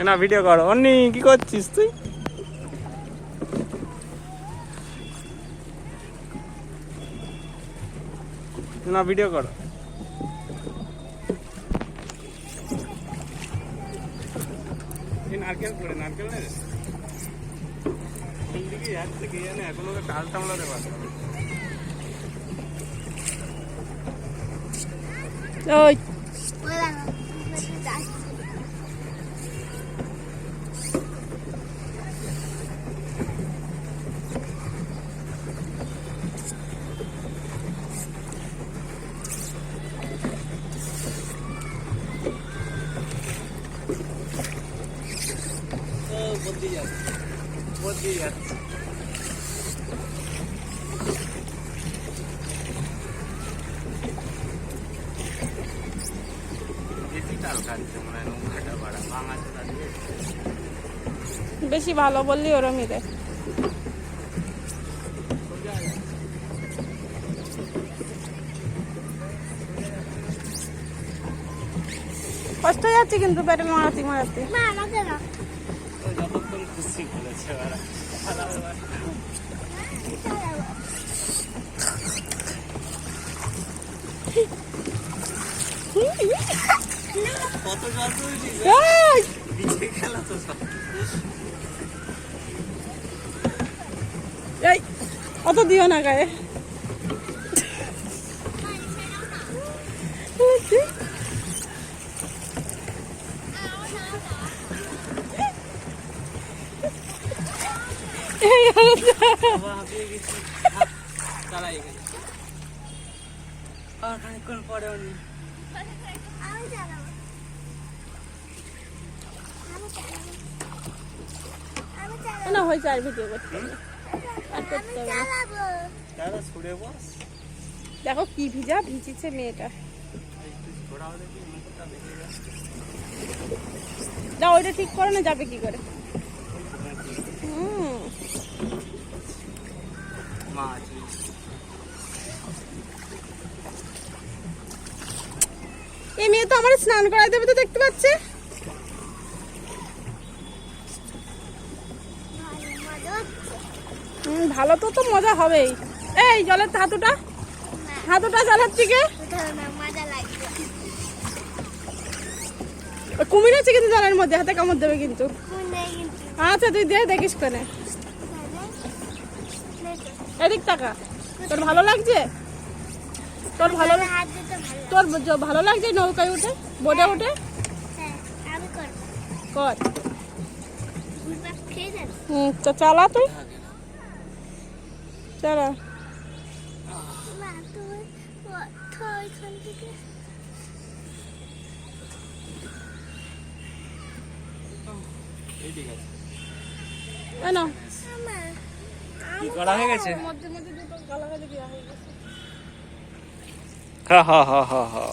না ভিডিও কর। অন্নি কি করছিস তুই? না ভিডিও কর। নারকেল পড়ে নারকেল নেই দিকে যাচ্ছে কে জানে, এখনো টাল টামলাতে পারছে। ওই বদলি যাচ্ছে। বেশি ভালো বললি ওরমই রে। কষ্ট হয়ে যাচ্ছে কিন্তু প্যাডেল মারাতে মারাতে। যতক্ষণ খুশি বলেছে ওরা। কত জল খেলা তো সব। এই অত দিও না গায়ে। খানিকক্ষণ পরে না হয়েছে আর ভিডিও করতে দেখো কি ভিজা ভিজিছে মেয়েটা। না ওইটা ঠিক করে না যাবে কি করে। এই মেয়ে তো আমার স্নান করাই দেবে তো, দেখতে পাচ্ছে। ভালো তো তো মজা হবেই। এই জলের হাতুটা হাতুটা জলের থেকে কুমির আছে কিন্তু জলের মধ্যে, হাতে কামড় দেবে কিন্তু। আচ্ছা তুই দে দেখিস কেনে। এদিক টাকা তোর ভালো লাগছে? তোর ভালো তোর ভালো লাগছে নৌকায় উঠে বোটে উঠে? কর তো চালা তুই চালা। কি করা হয়ে গেছে? মধ্যে মধ্যে দুটো গালাগালি দেওয়া হয়ে গেছে। হা হা হা হা হা।